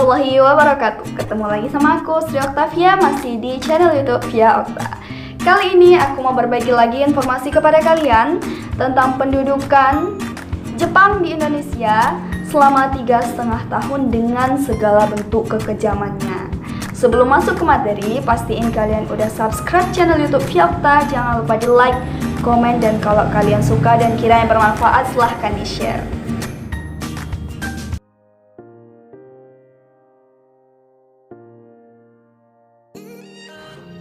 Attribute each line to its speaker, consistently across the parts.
Speaker 1: warahmatullahi wabarakatuh. Ketemu lagi sama aku, Sri Oktavia, masih di channel YouTube Via Okta. Kali ini aku mau berbagi lagi informasi kepada kalian tentang pendudukan Jepang di Indonesia selama 3,5 tahun dengan segala bentuk kekejamannya. Sebelum masuk ke materi, pastiin kalian udah subscribe channel YouTube Via Okta. Jangan lupa di like, komen, dan kalau kalian suka dan kiranya bermanfaat, silahkan di-share.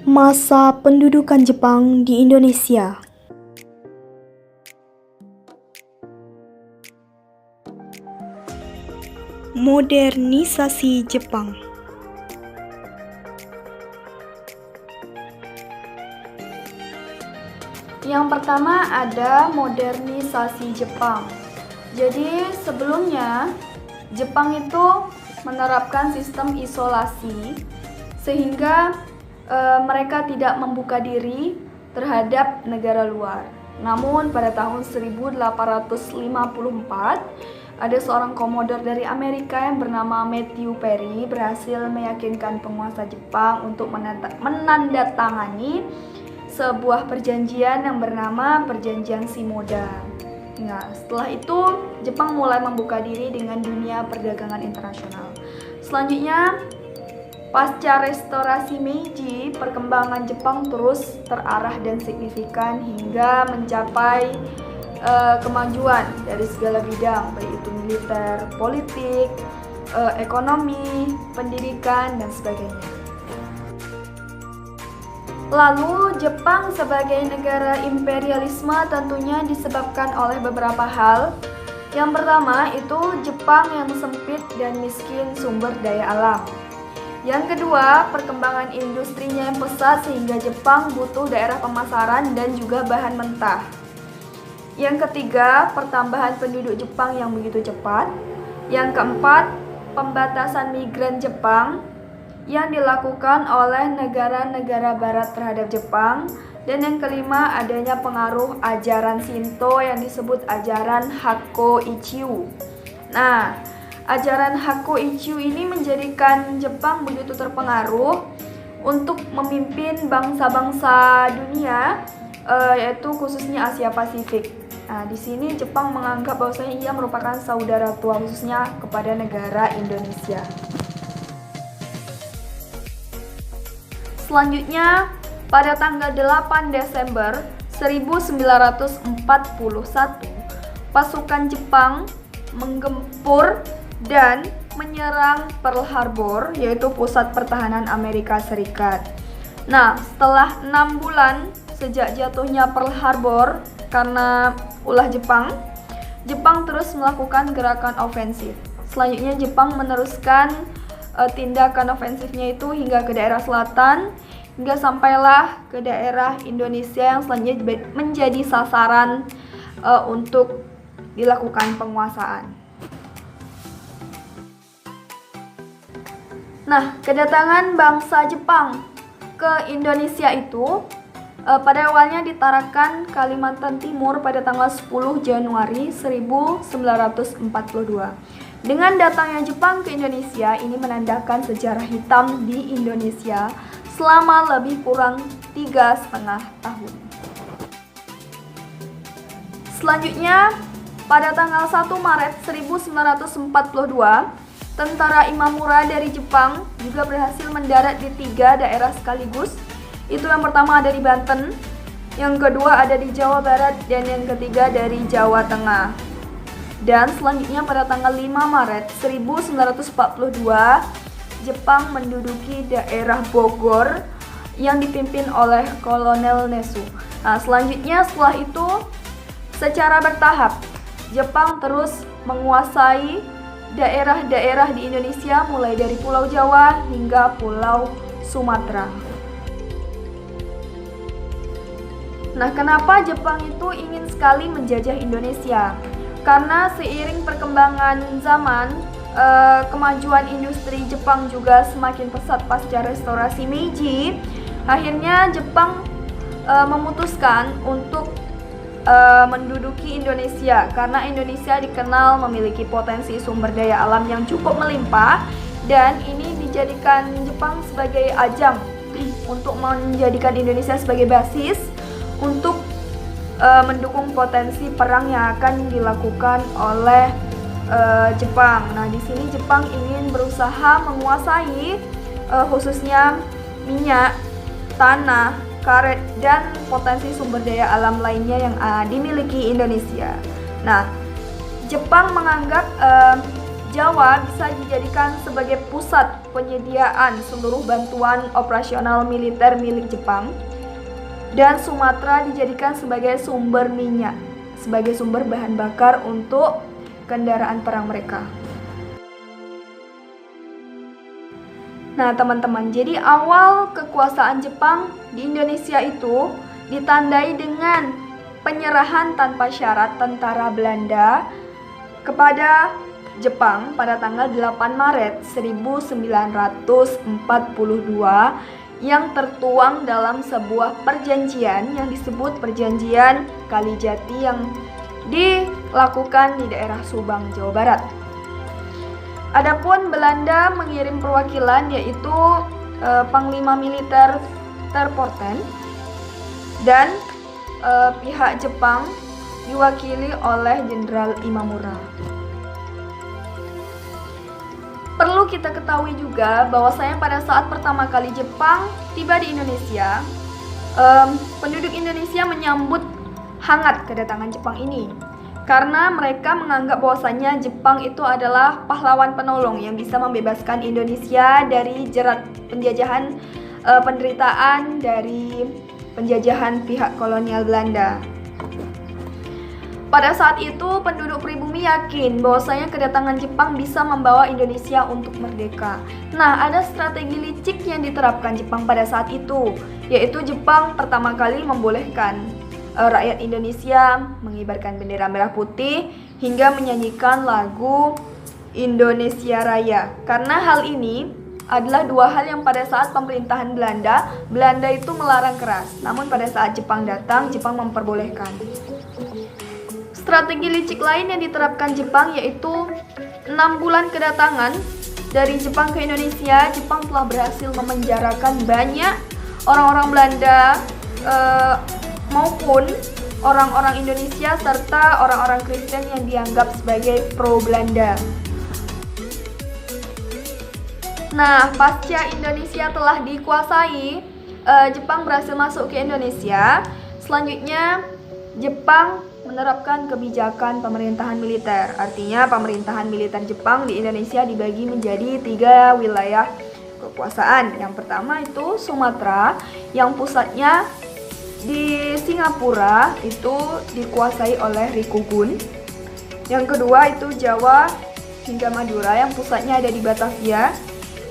Speaker 1: Masa pendudukan Jepang di Indonesia. Modernisasi Jepang. Yang pertama ada modernisasi Jepang. Jadi sebelumnya Jepang itu menerapkan sistem isolasi sehingga mereka tidak membuka diri terhadap negara luar. Namun pada tahun 1854 ada seorang komodor dari Amerika yang bernama Matthew Perry berhasil meyakinkan penguasa Jepang untuk menandatangani sebuah perjanjian yang bernama Perjanjian Shimoda. Nah, setelah itu Jepang mulai membuka diri dengan dunia perdagangan internasional. Selanjutnya, pasca restorasi Meiji, perkembangan Jepang terus terarah dan signifikan hingga mencapai kemajuan dari segala bidang, baik itu militer, politik, ekonomi, pendidikan, dan sebagainya. Lalu, Jepang sebagai negara imperialisme tentunya disebabkan oleh beberapa hal. Yang pertama itu Jepang yang sempit dan miskin sumber daya alam. Yang kedua, perkembangan industrinya yang pesat sehingga Jepang butuh daerah pemasaran dan juga bahan mentah. Yang ketiga, pertambahan penduduk Jepang yang begitu cepat. Yang keempat, pembatasan migran Jepang yang dilakukan oleh negara-negara barat terhadap Jepang. Dan yang kelima, adanya pengaruh ajaran Shinto yang disebut ajaran Hakko-Ichiu. Nah, ajaran Hakko-Ichiu ini menjadikan Jepang begitu terpengaruh untuk memimpin bangsa-bangsa dunia, yaitu khususnya Asia Pasifik. Nah, di sini Jepang menganggap bahwasanya ia merupakan saudara tua khususnya kepada negara Indonesia. Selanjutnya, pada tanggal 8 Desember 1941, pasukan Jepang menggempur dan menyerang Pearl Harbor, yaitu pusat pertahanan Amerika Serikat. Nah, setelah 6 bulan sejak jatuhnya Pearl Harbor karena ulah Jepang terus melakukan gerakan ofensif. Selanjutnya Jepang meneruskan tindakan ofensifnya itu hingga ke daerah selatan, hingga sampailah ke daerah Indonesia yang selanjutnya menjadi sasaran untuk dilakukan penguasaan. Nah, kedatangan bangsa Jepang ke Indonesia itu pada awalnya ditarakan Kalimantan Timur pada tanggal 10 Januari 1942. Dengan datangnya Jepang ke Indonesia, ini menandakan sejarah hitam di Indonesia selama lebih kurang 3,5 tahun. Selanjutnya, pada tanggal 1 Maret 1942, tentara Imamura dari Jepang juga berhasil mendarat di 3 daerah sekaligus. Itu yang pertama ada di Banten, yang kedua ada di Jawa Barat, dan yang ketiga dari Jawa Tengah. Dan selanjutnya pada tanggal 5 Maret 1942, Jepang menduduki daerah Bogor yang dipimpin oleh Kolonel Nesu. Nah, selanjutnya setelah itu secara bertahap Jepang terus menguasai daerah-daerah di Indonesia mulai dari Pulau Jawa hingga Pulau Sumatera. Nah, kenapa Jepang itu ingin sekali menjajah Indonesia? Karena seiring perkembangan zaman, kemajuan industri Jepang juga semakin pesat pasca restorasi Meiji. Akhirnya Jepang memutuskan untuk menduduki Indonesia karena Indonesia dikenal memiliki potensi sumber daya alam yang cukup melimpah dan ini dijadikan Jepang sebagai ajang untuk menjadikan Indonesia sebagai basis untuk mendukung potensi perang yang akan dilakukan oleh Jepang. Nah, di sini Jepang ingin berusaha menguasai khususnya minyak, tanah, karet, dan potensi sumber daya alam lainnya yang dimiliki Indonesia. Nah, Jepang menganggap Jawa bisa dijadikan sebagai pusat penyediaan seluruh bantuan operasional militer milik Jepang, dan Sumatera dijadikan sebagai sumber minyak, sebagai sumber bahan bakar untuk kendaraan perang mereka. Nah, teman-teman, jadi awal kekuasaan Jepang di Indonesia itu ditandai dengan penyerahan tanpa syarat tentara Belanda kepada Jepang pada tanggal 8 Maret 1942 yang tertuang dalam sebuah perjanjian yang disebut Perjanjian Kalijati yang dilakukan di daerah Subang, Jawa Barat. Adapun Belanda mengirim perwakilan yaitu Panglima Militer Terpoten, dan pihak Jepang diwakili oleh Jenderal Imamura. Perlu kita ketahui juga bahwasanya pada saat pertama kali Jepang tiba di Indonesia, penduduk Indonesia menyambut hangat kedatangan Jepang ini karena mereka menganggap bahwasanya Jepang itu adalah pahlawan penolong yang bisa membebaskan Indonesia dari jerat penjajahan, penderitaan dari penjajahan pihak kolonial Belanda. Pada saat itu, penduduk pribumi yakin bahwasanya kedatangan Jepang bisa membawa Indonesia untuk merdeka. Nah, ada strategi licik yang diterapkan Jepang pada saat itu, yaitu Jepang pertama kali membolehkan rakyat Indonesia mengibarkan bendera merah putih hingga menyanyikan lagu Indonesia Raya. Karena hal ini adalah dua hal yang pada saat pemerintahan Belanda itu melarang keras. Namun pada saat Jepang datang, Jepang memperbolehkan. Strategi licik lain yang diterapkan Jepang yaitu 6 bulan kedatangan dari Jepang ke Indonesia, Jepang telah berhasil memenjarakan banyak orang-orang Belanda maupun orang-orang Indonesia serta orang-orang Kristen yang dianggap sebagai pro-Belanda. Nah, pasca Indonesia telah dikuasai, Jepang berhasil masuk ke Indonesia. Selanjutnya, Jepang menerapkan kebijakan pemerintahan militer. Artinya pemerintahan militer Jepang di Indonesia dibagi menjadi 3 wilayah kekuasaan. Yang pertama itu Sumatera yang pusatnya di Singapura, itu dikuasai oleh Rikugun. Yang kedua itu Jawa hingga Madura yang pusatnya ada di Batavia,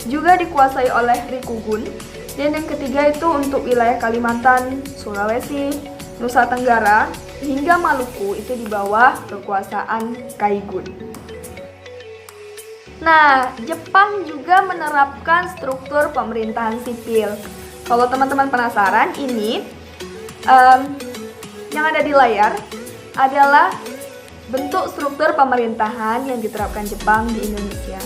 Speaker 1: juga dikuasai oleh Rikugun. Dan yang ketiga itu untuk wilayah Kalimantan, Sulawesi, Nusa Tenggara hingga Maluku itu di bawah kekuasaan Kaigun. Nah, Jepang juga menerapkan struktur pemerintahan sipil. Kalau teman-teman penasaran, ini yang ada di layar adalah bentuk struktur pemerintahan yang diterapkan Jepang di Indonesia.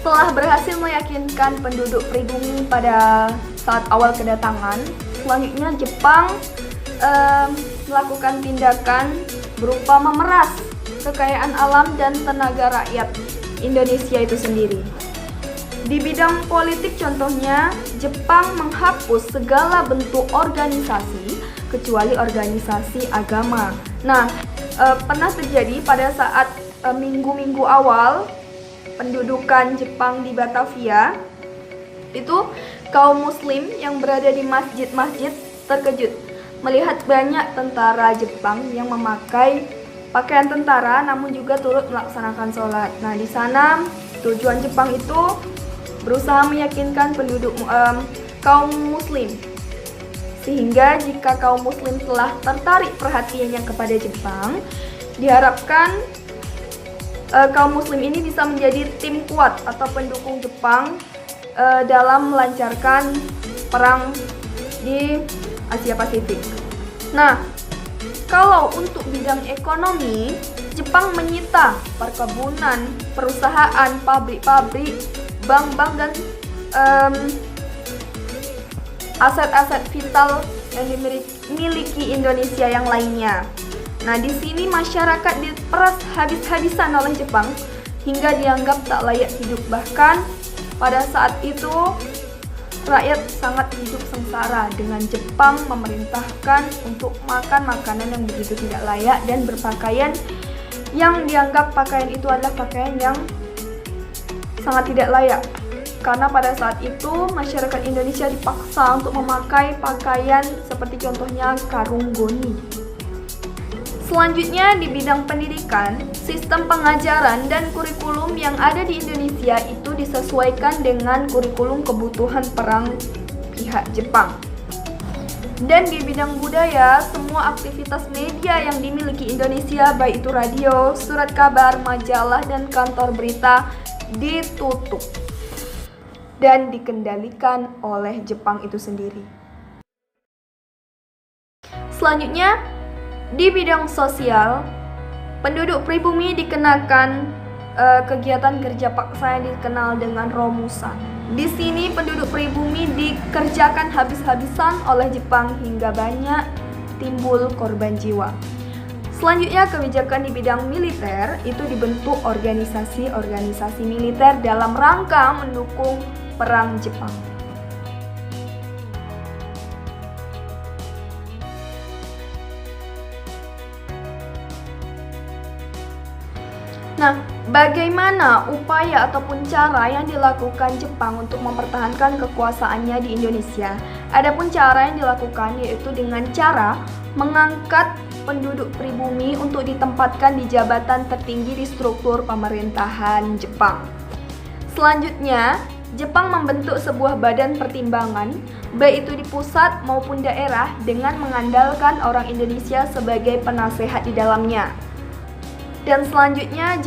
Speaker 1: Setelah berhasil meyakinkan penduduk pribumi pada saat awal kedatangan, selanjutnya Jepang melakukan tindakan berupa memeras kekayaan alam dan tenaga rakyat Indonesia itu sendiri. Di bidang politik contohnya, Jepang menghapus segala bentuk organisasi kecuali organisasi agama. Nah, pernah terjadi pada saat minggu-minggu awal pendudukan Jepang di Batavia, itu kaum muslim yang berada di masjid-masjid terkejut melihat banyak tentara Jepang yang memakai pakaian tentara namun juga turut melaksanakan sholat. Nah, di sana tujuan Jepang itu berusaha meyakinkan penduduk kaum muslim, sehingga jika kaum muslim telah tertarik perhatiannya kepada Jepang, diharapkan kaum muslim ini bisa menjadi tim kuat atau pendukung Jepang dalam melancarkan perang di Asia Pasifik. Nah, kalau untuk bidang ekonomi, Jepang menyita perkebunan, perusahaan, pabrik-pabrik, bank-bank, dan aset-aset vital yang dimiliki Indonesia yang lainnya. Nah, di sini masyarakat diperas habis-habisan oleh Jepang hingga dianggap tak layak hidup. Bahkan pada saat itu rakyat sangat hidup sengsara dengan Jepang memerintahkan untuk makan makanan yang begitu tidak layak dan berpakaian yang dianggap pakaian itu adalah pakaian yang sangat tidak layak. Karena pada saat itu masyarakat Indonesia dipaksa untuk memakai pakaian seperti contohnya karung goni. Selanjutnya di bidang pendidikan, sistem pengajaran dan kurikulum yang ada di Indonesia itu disesuaikan dengan kurikulum kebutuhan perang pihak Jepang. Dan di bidang budaya, semua aktivitas media yang dimiliki Indonesia, baik itu radio, surat kabar, majalah, dan kantor berita, ditutup dan dikendalikan oleh Jepang itu sendiri. Selanjutnya, di bidang sosial, penduduk pribumi dikenakan kegiatan kerja paksa yang dikenal dengan romusan. Di sini penduduk pribumi dikerjakan habis-habisan oleh Jepang hingga banyak timbul korban jiwa. Selanjutnya kebijakan di bidang militer itu dibentuk organisasi-organisasi militer dalam rangka mendukung perang Jepang. Nah, bagaimana upaya ataupun cara yang dilakukan Jepang untuk mempertahankan kekuasaannya di Indonesia? Adapun cara yang dilakukan yaitu dengan cara mengangkat penduduk pribumi untuk ditempatkan di jabatan tertinggi di struktur pemerintahan Jepang. Selanjutnya, Jepang membentuk sebuah badan pertimbangan, baik itu di pusat maupun daerah, dengan mengandalkan orang Indonesia sebagai penasehat di dalamnya. Dan selanjutnya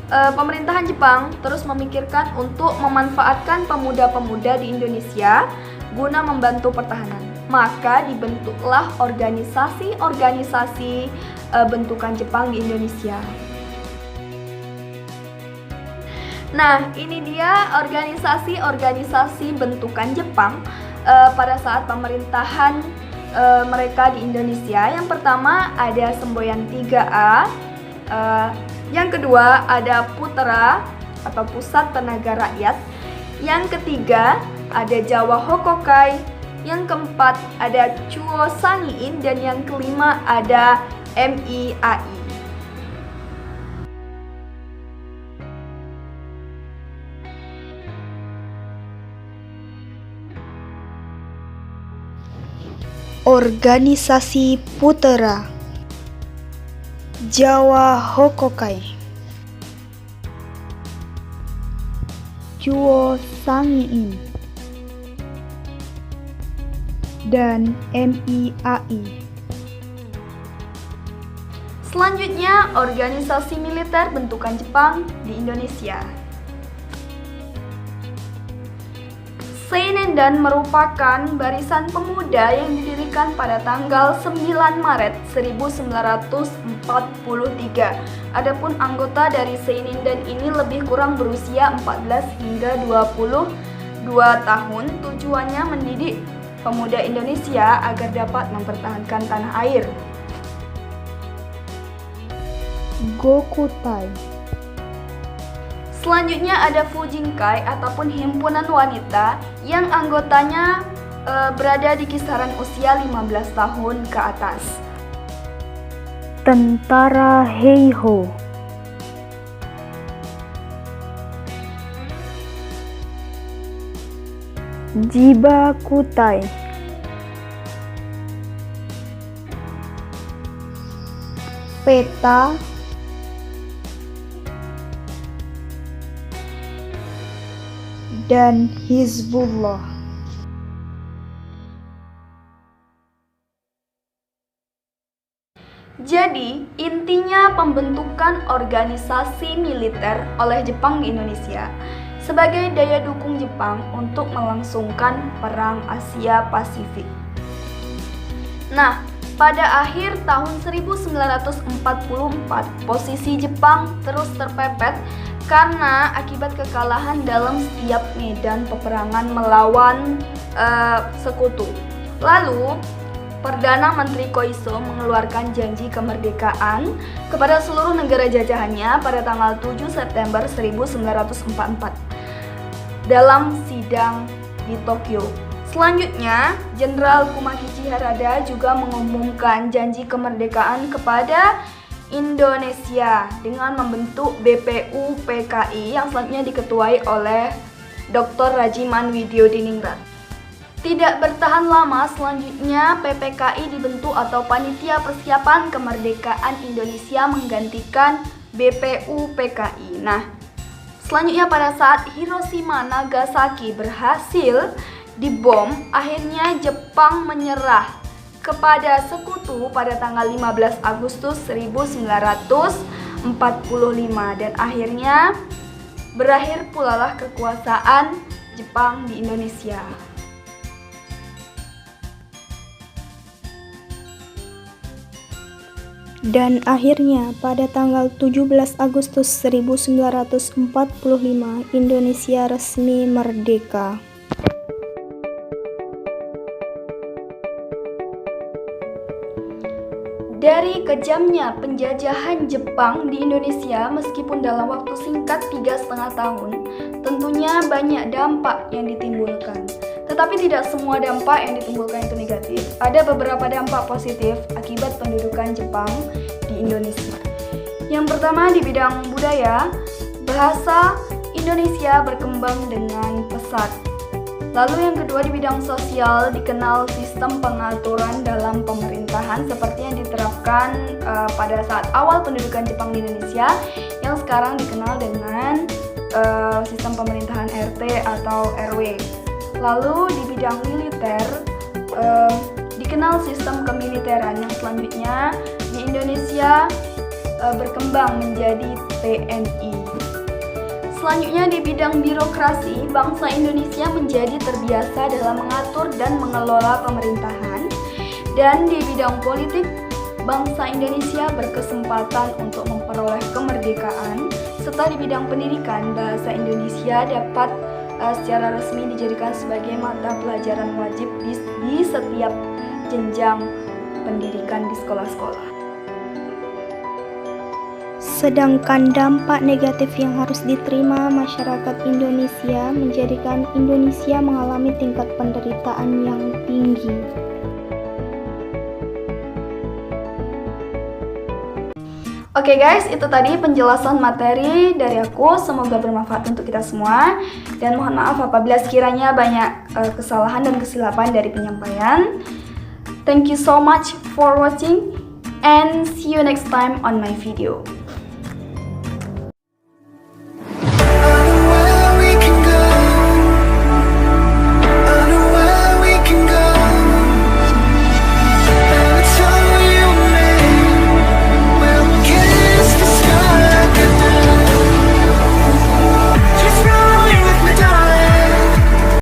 Speaker 1: pemerintahan Jepang terus memikirkan untuk memanfaatkan pemuda-pemuda di Indonesia guna membantu pertahanan. Maka dibentuklah organisasi-organisasi bentukan Jepang di Indonesia. Nah, ini dia organisasi-organisasi bentukan Jepang pada saat pemerintahan mereka di Indonesia. Yang pertama ada Semboyan 3A. Yang kedua ada Putera atau Pusat Tenaga Rakyat. Yang ketiga ada Jawa Hokokai. Yang keempat ada Chuo Sangiin. Dan yang kelima ada MIAI.
Speaker 2: Organisasi Putera, Jawa Hokokai, Chuo Sangiin, dan MIAI.
Speaker 1: Selanjutnya, organisasi militer bentukan Jepang di Indonesia. Seinindan merupakan barisan pemuda yang didirikan pada tanggal 9 Maret 1943. Adapun anggota dari Seinindan ini lebih kurang berusia 14 hingga 22 tahun. Tujuannya mendidik pemuda Indonesia agar dapat mempertahankan tanah air.
Speaker 2: Gokutai.
Speaker 1: Selanjutnya ada Fujinkai ataupun himpunan wanita yang anggotanya berada di kisaran usia 15 tahun ke atas.
Speaker 2: Tentara Heiho, Jibakutai, Peta, dan Hizbullah.
Speaker 1: Jadi, intinya pembentukan organisasi militer oleh Jepang di Indonesia sebagai daya dukung Jepang untuk melangsungkan perang Asia Pasifik. Nah, Pada akhir tahun 1944, posisi Jepang terus terpepet karena akibat kekalahan dalam setiap medan peperangan melawan sekutu. Lalu, Perdana Menteri Koiso mengeluarkan janji kemerdekaan kepada seluruh negara jajahannya pada tanggal 7 September 1944 dalam sidang di Tokyo. Selanjutnya, Jenderal Kumakichi Harada juga mengumumkan janji kemerdekaan kepada Indonesia dengan membentuk BPU PKI yang selanjutnya diketuai oleh Dr. Rajiman Widyodiningrat. Tidak bertahan lama, selanjutnya PPKI dibentuk atau Panitia Persiapan Kemerdekaan Indonesia menggantikan BPU PKI. Nah, selanjutnya pada saat Hiroshima Nagasaki berhasil dibom, akhirnya Jepang menyerah kepada sekutu pada tanggal 15 Agustus 1945 dan akhirnya berakhir pula lah kekuasaan Jepang di Indonesia.
Speaker 2: Dan akhirnya pada tanggal 17 Agustus 1945 Indonesia resmi merdeka.
Speaker 1: Dari kejamnya penjajahan Jepang di Indonesia, meskipun dalam waktu singkat 3,5 tahun, tentunya banyak dampak yang ditimbulkan. Tetapi tidak semua dampak yang ditimbulkan itu negatif. Ada beberapa dampak positif akibat pendudukan Jepang di Indonesia. Yang pertama di bidang budaya, bahasa Indonesia berkembang dengan pesat. Lalu yang kedua di bidang sosial, dikenal sistem pengaturan dalam pemerintahan seperti yang diterapkan pada saat awal pendudukan Jepang di Indonesia yang sekarang dikenal dengan sistem pemerintahan RT atau RW. Lalu di bidang militer, dikenal sistem kemiliteran yang selanjutnya di Indonesia berkembang menjadi TNI. Selanjutnya di bidang birokrasi, bangsa Indonesia menjadi terbiasa dalam mengatur dan mengelola pemerintahan. Dan di bidang politik, bangsa Indonesia berkesempatan untuk memperoleh kemerdekaan. Serta di bidang pendidikan, bahasa Indonesia dapat secara resmi dijadikan sebagai mata pelajaran wajib di setiap jenjang pendidikan di sekolah-sekolah.
Speaker 2: Sedangkan dampak negatif yang harus diterima masyarakat Indonesia menjadikan Indonesia mengalami tingkat penderitaan yang tinggi.
Speaker 1: Oke guys, itu tadi penjelasan materi dari aku. Semoga bermanfaat untuk kita semua. Dan mohon maaf apabila sekiranya banyak kesalahan dan kesilapan dari penyampaian. Thank you so much for watching and see you next time on my video.